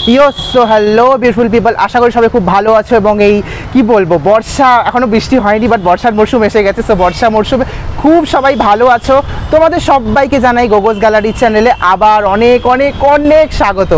So hello beautiful people, আশা করি সবাই খুব ভালো আছো এবং এই কি বলবো, বর্ষা এখনও বৃষ্টি হয়নি বাট বর্ষার মরশুম এসে গেছে। সো বর্ষা মরশুমে খুব সবাই ভালো আছো। তোমাদের সবাইকে জানাই গোগোস গ্যালারি চ্যানেলে আবার অনেক অনেক অনেক স্বাগত।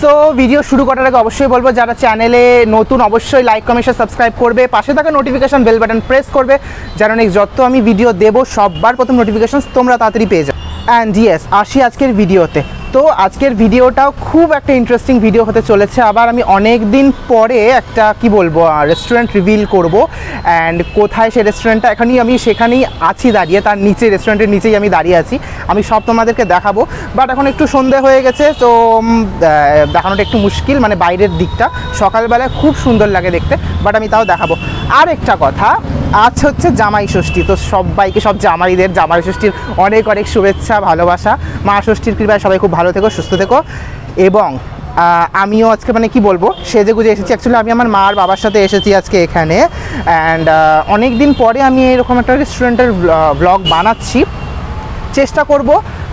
সো ভিডিও শুরু করার আগে অবশ্যই বলবো, যারা চ্যানেলে নতুন অবশ্যই লাইক কমেন্ট সাবস্ক্রাইব করবে, পাশে থাকা নোটিফিকেশন বেল বাটন প্রেস করবে যেন নেক্সট যত আমি ভিডিও দেবো সববার প্রথম নোটিফিকেশন তোমরা তাড়াতাড়ি পেয়ে যাও। অ্যান্ড ইয়েস, আসি আজকের ভিডিওতে। তো আজকের ভিডিওটাও খুব একটা ইন্টারেস্টিং ভিডিও হতে চলেছে। আবার আমি অনেক দিন পরে একটা কি বলবো রেস্টুরেন্ট রিভিল করব। অ্যান্ড কোথায় সেই রেস্টুরেন্টটা, এখানেই আমি সেখানেই আছি দাঁড়িয়ে, তার নিচে রেস্টুরেন্টের নিচেই আমি দাঁড়িয়ে আছি। আমি সব তোমাদেরকে দেখাবো বাট এখন একটু সন্ধে হয়ে গেছে, তো দেখানোটা একটু মুশকিল, মানে বাইরের দিকটা সকালবেলায় খুব সুন্দর লাগে দেখতে, বাট আমি তাও দেখাবো। আর একটা কথা, আজ হচ্ছে জামাই ষষ্ঠী। তো সবাইকে, সব জামাইদের জামাই ষষ্ঠীর অনেক অনেক শুভেচ্ছা, ভালোবাসা। মা ষষ্ঠীর কৃপায় সবাই খুব ভালো থেকো, সুস্থ থেকো। এবং আমিও আজকে মানে কি বলবো সেজে গুজে এসেছি। অ্যাকচুয়ালি আমি আমার মা আর বাবার সাথে এসেছি আজকে এখানে। অ্যান্ড অনেক দিন পরে আমি এরকম একটা রেস্টুরেন্টের ব্লগ বানাচ্ছি। চেষ্টা করব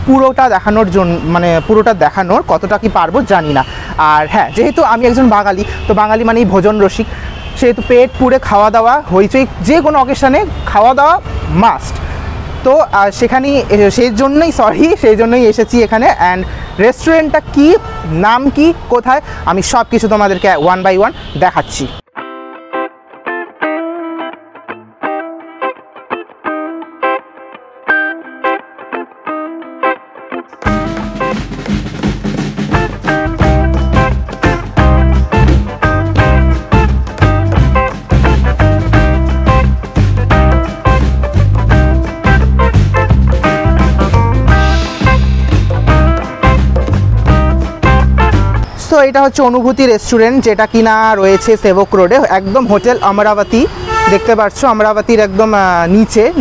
পুরোটা দেখানোর জন্য, মানে পুরোটা দেখানোর, কতটা কি পারবো জানি না। আর হ্যাঁ, যেহেতু আমি একজন বাঙালি, তো বাঙালি মানেই ভোজন রসিক, সেহেতু পেট পুরে খাওয়া দাওয়া, হইচই যে কোনো অকেশানে খাওয়া দাওয়া মাস্ট। তো সেখানেই সেই জন্যই এসেছি এখানে। অ্যান্ড রেস্টুরেন্টটা কি, নাম কি, কোথায়, আমি সব কিছু তোমাদেরকে ওয়ান বাই ওয়ান দেখাচ্ছি। তো এটা হচ্ছে অনুভূতি রেস্টুরেন্ট, যেটা কিনা রয়েছে সেবক রোডে, একদম হোটেল অমরাবতী। দেখতে পাচ্ছ অমরাবতীর একদম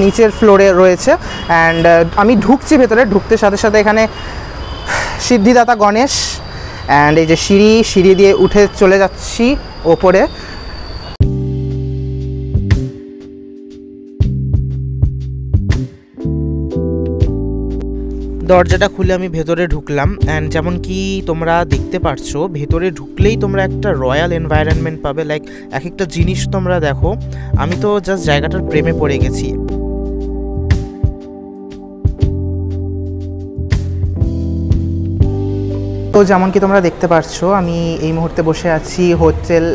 নিচের ফ্লোরে রয়েছে। অ্যান্ড আমি ঢুকছি ভেতরে, ঢুকতে সাথে সাথে এখানে সিদ্ধিদাতা গণেশ, অ্যান্ড এই যে সিঁড়ি দিয়ে উঠে চলে যাচ্ছি ওপরে। দরজাটা খুলে আমি ভেতরে ঢুকলাম। অ্যান্ড যেমন কি তোমরা দেখতে পারছো, ভেতরে ঢুকলেই তোমরা একটা রয়্যাল এনভায়রনমেন্ট পাবে। লাইক এক একটা জিনিস তোমরা দেখো, আমি তো জাস্ট জায়গাটার প্রেমে পড়ে গেছি। তো যেমন কি তোমরা দেখতে পারছো, আমি এই মুহূর্তে বসে আছি হোটেল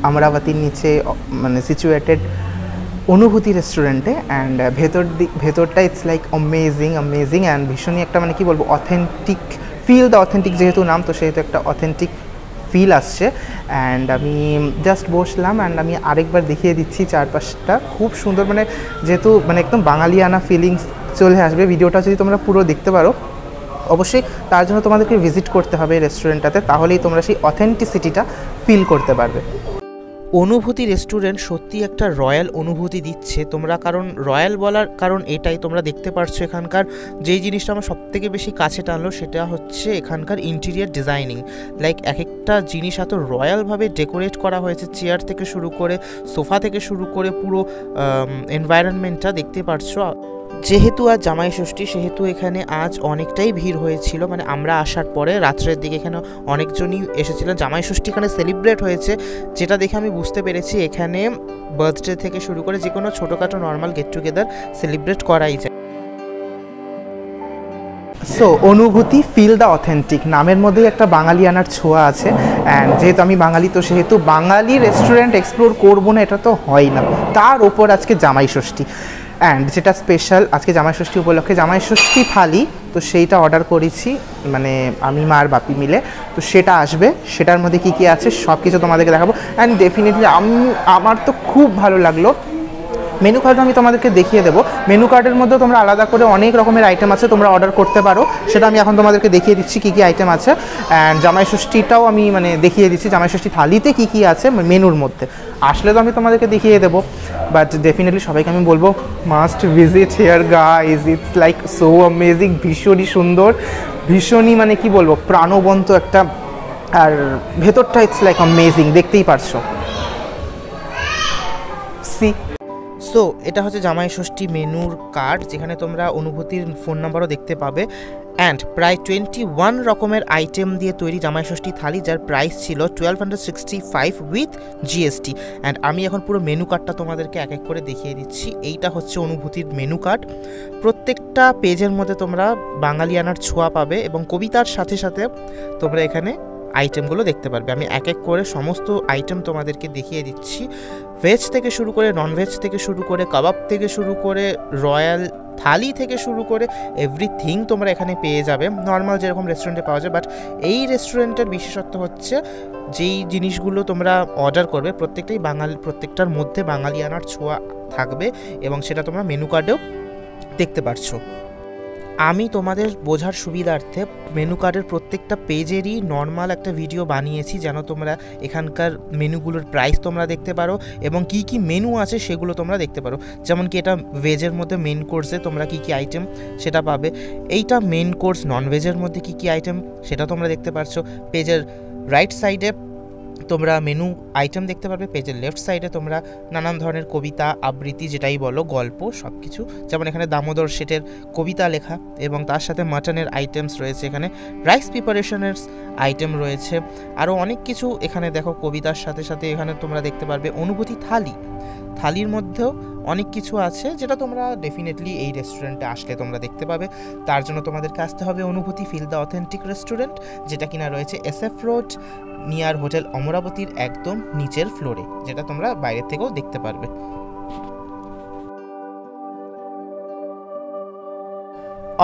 অমরাবতীর নিচে, মানে সিচুয়েটেড অনুভূতি রেস্টুরেন্টে। অ্যান্ড ভেতরটা ইটস লাইক অ্যামেজিং অ্যান্ড ভীষণই একটা মানে কি বলবো অথেন্টিক ফিল। দ্য অথেন্টিক যেহেতু নাম, তো সেহেতু একটা অথেন্টিক ফিল আসছে। অ্যান্ড আমি জাস্ট বসলাম, অ্যান্ড আমি আরেকবার দেখিয়ে দিচ্ছি চারপাশটা খুব সুন্দর, মানে যেহেতু মানে একদম বাঙালিয়ানা ফিলিংস চলে আসবে। ভিডিওটা যদি তোমরা পুরো দেখতে পারো, অবশ্যই তার জন্য তোমাদেরকে ভিজিট করতে হবে এই রেস্টুরেন্টটাতে, তাহলেই তোমরা সেই অথেন্টিসিটিটা ফিল করতে পারবে। অনুভূতি রেস্টুরেন্ট সত্যি একটা রয়্যাল অনুভূতি দিচ্ছে তোমরা, কারণ রয়্যাল বলার কারণ এটাই, তোমরা দেখতে পারছো এখানকার যেই জিনিসটা আমার সবথেকে বেশি কাছে টানলো সেটা হচ্ছে এখানকার ইন্টেরিয়ার ডিজাইনিং। লাইক এক একটা জিনিস এত রয়্যালভাবে ডেকোরেট করা হয়েছে, চেয়ার থেকে শুরু করে সোফা থেকে শুরু করে পুরো এনভায়রনমেন্টটা দেখতে পারছো। যেহেতু আজ জামাই ষষ্ঠী, সেহেতু এখানে আজ অনেকটাই ভিড় হয়েছিল। মানে আমরা আসার পরে রাত্রের দিকে এখানে অনেকজনই এসেছিলেন। জামাই ষষ্ঠী এখানে সেলিব্রেট হয়েছে, যেটা দেখে আমি বুঝতে পেরেছি এখানে বার্থডে থেকে শুরু করে যে কোনো ছোটোখাটো নর্মাল গেট টুগেদার সেলিব্রেট করাই যায়। সো অনুভূতি ফিল দ্য অথেন্টিক নামের মধ্যেই একটা বাঙালিয়ানার ছোঁয়া আছে। অ্যান্ড যেহেতু আমি বাঙালি, তো সেহেতু বাঙালি রেস্টুরেন্ট এক্সপ্লোর করবো না এটা তো হয় না। তার ওপর আজকে জামাই ষষ্ঠী, অ্যান্ড যেটা স্পেশাল আজকে জামাই ষষ্ঠী উপলক্ষে জামাই ষষ্ঠী থালি, তো সেইটা অর্ডার করেছি, মানে আমি মা আর বাপি মিলে। তো সেটা আসবে, সেটার মধ্যে কী কী আছে সব কিছু তোমাদেরকে দেখাবো। অ্যান্ড ডেফিনেটলি আমার তো খুব ভালো লাগলো। মেনু কার্ড আমি তোমাদেরকে দেখিয়ে দেবো। মেনু কার্ডের মধ্যেও তোমরা আলাদা করে অনেক রকমের আইটেম আছে, তোমরা অর্ডার করতে পারো। সেটা আমি এখন তোমাদেরকে দেখিয়ে দিচ্ছি কী কী আইটেম আছে। অ্যান্ড জামাই ষষ্ঠীটাও আমি মানে দেখিয়ে দিচ্ছি, জামাই ষষ্ঠী থালিতে কী কী আছে মেনুর মধ্যে। আসলে তো আমি তোমাদেরকে দেখিয়ে দেবো, বাট ডেফিনেটলি সবাইকে আমি বলবো must visit here guys, it's like so amazing. ভীষণই সুন্দর, ভীষণই মানে কি বলবো প্রাণবন্ত একটা, আর ভেতরটা ইটস লাইক অ্যামেজিং, দেখতেই পারছো। সি সো এটা হচ্ছে জামাই ষষ্ঠী মেনুর কার্ড, যেখানে তোমরা অনুভূতির ফোন নাম্বারও দেখতে পাবে। অ্যান্ড প্রায় 21 রকমের আইটেম দিয়ে তৈরি জামাই ষষ্ঠী থালি, যার প্রাইস ছিল 1265 উইথ জিএসটি। অ্যান্ড আমি এখন পুরো মেনু কার্ডটা তোমাদেরকে এক এক করে দেখিয়ে দিচ্ছি। এইটা হচ্ছে অনুভূতির মেনু কার্ড। প্রত্যেকটা পেজের মধ্যে তোমরা বাঙালিয়ানার ছোঁয়া পাবে এবং কবিতার সাথে সাথে তোমরা এখানে আইটেমগুলো দেখতে পারবে। আমি এক এক করে সমস্ত আইটেম তোমাদেরকে দেখিয়ে দিচ্ছি। ভেজ থেকে শুরু করে ননভেজ থেকে শুরু করে কাবাব থেকে শুরু করে রয়্যাল থালি থেকে শুরু করে এভরিথিং তোমরা এখানে পেয়ে যাবে, নর্মাল যেরকম রেস্টুরেন্টে পাওয়া যায়। বাট এই রেস্টুরেন্টের বিশেষত্ব হচ্ছে যেই জিনিসগুলো তোমরা অর্ডার করবে প্রত্যেকটার মধ্যে বাঙালিয়ানার ছোঁয়া থাকবে এবং সেটা তোমরা মেনু কার্ডেও দেখতে পারছো। আমি তোমাদের বোঝার সুবিধার্থে মেনু কার্ডের প্রত্যেকটা পেজেরই নর্মাল একটা ভিডিও বানিয়েছি, যেন তোমরা এখানকার মেনুগুলোর প্রাইস তোমরা দেখতে পারো এবং কি কি মেনু আছে সেগুলো তোমরা দেখতে পারো। যেমন কি এটা ভেজের মধ্যে মেন কোর্সে তোমরা কি কি আইটেম সেটা পাবে, এইটা মেন কোর্স নন ভেজের মধ্যে কি কি আইটেম সেটা তোমরা দেখতে পারছো। পেজের রাইট সাইডে তোমরা মেনু আইটেম দেখতে পারবে, পেজের লেফট সাইডে তোমরা নানান ধরনের কবিতা আবৃত্তি যেটাই বলো গল্প সব কিছু, যেমন এখানে দামোদর শেঠের কবিতা লেখা এবং তার সাথে মাটনের আইটেমস রয়েছে, এখানে রাইস প্রিপারেশনের আইটেম রয়েছে, আরও অনেক কিছু এখানে দেখো। কবিতার সাথে সাথে এখানে তোমরা দেখতে পারবে অনুভূতি থালির মধ্যেও অনেক কিছু আছে যেটা তোমরা ডেফিনেটলি এই রেস্টুরেন্টে আসলে তোমরা দেখতে পাবে। তার জন্য তোমাদেরকে আসতে হবে অনুভূতি ফিল দ্য অথেন্টিক রেস্টুরেন্ট, যেটা কিনা রয়েছে SF রোড নিয়ার হোটেল অমরাবতীর একদম নিচের ফ্লোরে, যেটা তোমরা বাইরে থেকেও দেখতে পারবে।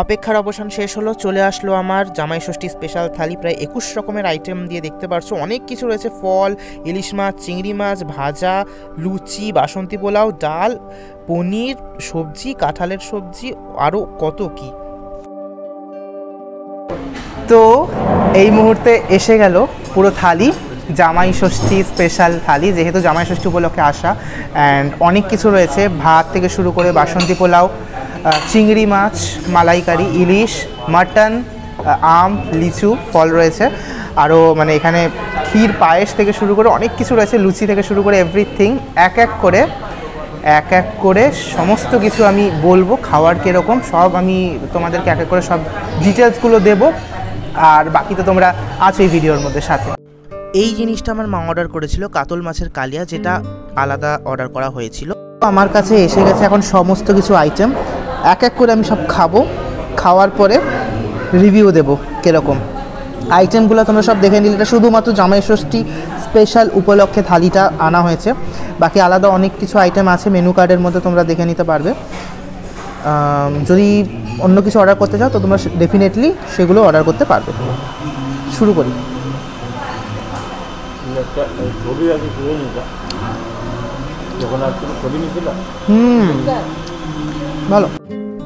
অপেক্ষার অবসান শেষ হলো, চলে আসলো আমার জামাই ষষ্ঠী স্পেশাল থালি। প্রায় 21 রকমের আইটেম দিয়ে দেখতে পারছো, অনেক কিছু রয়েছে। ফল, ইলিশ মাছ, চিংড়ি মাছ, ভাজা, লুচি, বাসন্তী পোলাও, ডাল, পনির, সবজি, কাঁঠালের সবজি, আরও কত কি। তো এই মুহূর্তে এসে গেল পুরো থালি, জামাই ষষ্ঠী স্পেশাল থালি, যেহেতু জামাই ষষ্ঠী উপলক্ষে আসা। অ্যান্ড অনেক কিছু রয়েছে, ভাত থেকে শুরু করে বাসন্তী পোলাও, চিংড়ি মাছ, মালাইকারি, ইলিশ, মাটন, আম, লিচু, ফল রয়েছে, আরও মানে এখানে ক্ষীর পায়েস থেকে শুরু করে অনেক কিছু রয়েছে, লুচি থেকে শুরু করে এভরিথিং। এক এক করে সমস্ত কিছু আমি বলবো, খাওয়ার কীরকম সব আমি তোমাদেরকে এক এক করে সব ডিটেলসগুলো দেবো। আর বাকি তো তোমরা আছো এই ভিডিওর মধ্যে সাথে। এই জিনিসটা আমার মা অর্ডার করেছিল, কাতল মাছের কালিয়া, যেটা আলাদা অর্ডার করা হয়েছিল। আমার কাছে এসে গেছে এখন সমস্ত কিছু আইটেম, এক এক করে আমি সব খাবো, খাওয়ার পরে রিভিউ দেবো কীরকম। আইটেমগুলো তোমরা সব দেখে নিলে, এটা শুধুমাত্র জামাই ষষ্ঠী স্পেশাল উপলক্ষে থালিটা আনা হয়েছে, বাকি আলাদা অনেক কিছু আইটেম আছে মেনু কার্ডের মধ্যে, তোমরা দেখে নিতে পারবে। যদি অন্য কিছু অর্ডার করতে চাও তো তোমরা ডেফিনেটলি সেগুলো অর্ডার করতে পারবে। শুরু করি। ভালো।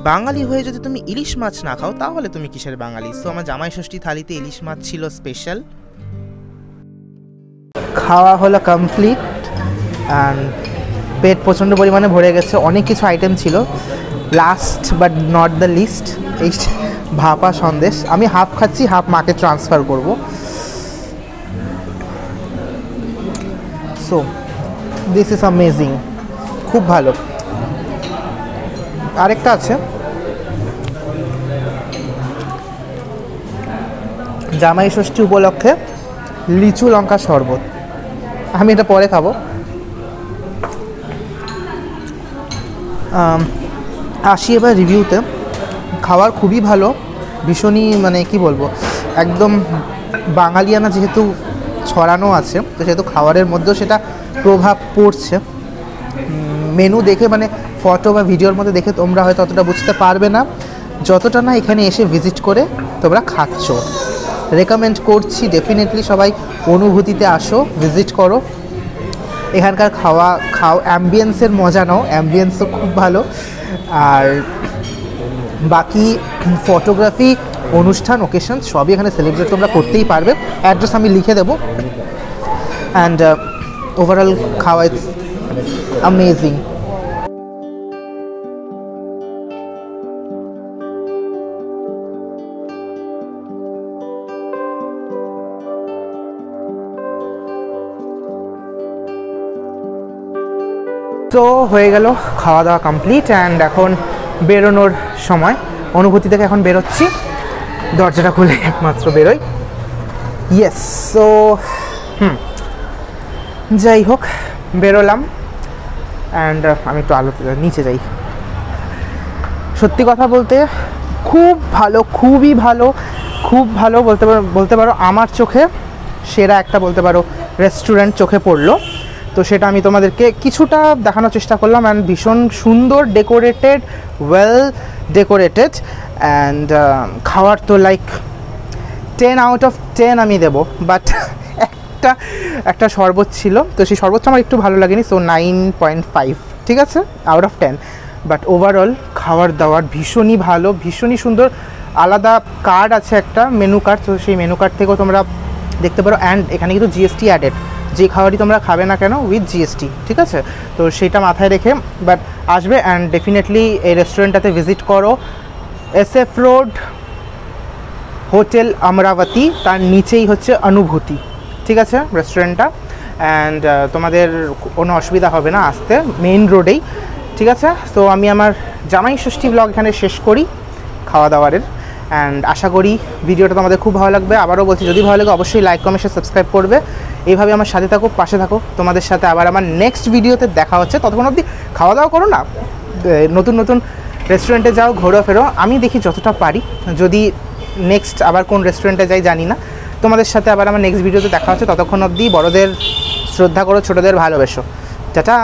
বাঙালি হয়ে যদি তুমি ইলিশ মাছ না খাও তাহলে তুমি কিসের বাঙালি? সো আমার জামাই ষষ্ঠী থালিতে ইলিশ মাছ ছিল স্পেশাল। খাওয়া হলো কমপ্লিট অ্যান্ড পেট প্রচণ্ড পরিমাণে ভরে গেছে, অনেক কিছু আইটেম ছিল। Last but not the least, এই ভাপা সন্দেশ। আমি হাফ খাচ্ছি, হাফ মাকে ট্রান্সফার করব। সো দিস ইজ অ্যামেজিং, খুব ভালো। আরেকটা আছে, জামাই ষষ্ঠী উপলক্ষে লিচু লঙ্কা শরবত, আমি এটা পরে খাবো। আসি এবার রিভিউতে। খাবার খুবই ভালো, ভীষণই মানে কি বলবো, একদম বাঙালিয়ানা যেহেতু ছড়ানো আছে, তো সেহেতু খাবারের মধ্যেও সেটা প্রভাব পড়ছে। মেনু দেখে মানে ফটো বা ভিডিওর মধ্যে দেখে তোমরা হয়তো অতটা বুঝতে পারবে না, যতটা না এখানে এসে ভিজিট করে তোমরা খাচ্ছ। রেকমেন্ড করছি ডেফিনেটলি সবাই অনুভূতিতে আসো, ভিজিট করো, এখানকার অ্যাম্বিয়েন্সের মজা নাও, অ্যাম্বিয়েন্সও খুব ভালো। আর বাকি ফটোগ্রাফি, অনুষ্ঠান, ওকেশন সবই এখানে সেলিব্রেট তোমরা করতেই পারবে। অ্যাড্রেস আমি লিখে দেবো। অ্যান্ড ওভারঅল খাওয়া ইটস অ্যামেজিং। তো হয়ে গেল খাওয়া দাওয়া কমপ্লিট, অ্যান্ড এখন বেরোনোর সময়। অনুভূতি থেকে এখন বেরোচ্ছি, দরজাটা খুলে একমাত্র বেরোই। ইয়েস, সো যাই হোক বেরোলাম, অ্যান্ড আমি একটু আলোতে নিচে যাই। সত্যি কথা বলতে খুব ভালো, খুবই ভালো, খুব ভালো বলতে পারো আমার চোখে সেরা একটা বলতে পারো রেস্টুরেন্ট চোখে পড়লো। তো সেটা আমি তোমাদেরকে কিছুটা দেখানোর চেষ্টা করলাম, অ্যান্ড ভীষণ সুন্দর ডেকোরেটেড, ওয়েল ডেকোরেটেড, অ্যান্ড খাওয়ার তো লাইক 10 আউট অফ 10 আমি দেবো। বাট একটা শরবত ছিল, তো সেই শরবতটা আমার একটু ভালো লাগেনি, সো 9.5 ঠিক আছে আউট অফ 10। বাট ওভারঅল খাওয়ার দাওয়ার ভীষণই ভালো, ভীষণই সুন্দর। আলাদা কার্ড আছে একটা মেনু কার্ড, তো সেই মেনু কার্ড থেকেও তোমরা দেখতে পারো, অ্যান্ড এখানে কিন্তু জিএসটি অ্যাডেড, যে খাবারই তোমরা খাবে না কেন উইথ জিএসটি, ঠিক আছে। তো সেটা মাথায় রেখে বাট আসবে, অ্যান্ড ডেফিনেটলি এই রেস্টুরেন্টটাতে ভিজিট করো। SF রোড হোটেল অমরাবতী, তার নিচেই হচ্ছে অনুভূতি, ঠিক আছে রেস্টুরেন্টটা। অ্যান্ড তোমাদের কোনো অসুবিধা হবে না আসতে, মেইন রোডেই, ঠিক আছে। তো আমি আমার জামাই ষষ্ঠী ব্লগ এখানে শেষ করি খাওয়া দাওয়ারের, অ্যান্ড আশা করি ভিডিওটা তোমাদের খুব ভালো লাগবে। আবারও বলছি, যদি ভালো লাগে অবশ্যই লাইক কমেন্ট সাবস্ক্রাইব করবে। এইভাবে আমার সাথে থাকো, পাশে থাকো। তোমাদের সাথে আবার আমার নেক্সট ভিডিওতে দেখা হচ্ছে। ততক্ষণ অবধি খাওয়া দাওয়া করো না, নতুন নতুন রেস্টুরেন্টে যাও, ঘোরো ফেরো। আমি দেখি যতটা পারি, যদি নেক্সট আবার কোন রেস্টুরেন্টে যাই জানি না। তোমাদের সাথে আবার আমার নেক্সট ভিডিওতে দেখা হচ্ছে। ততক্ষণ অবধি বড়দের শ্রদ্ধা করো, ছোটোদের ভালোবেসো। টাটা।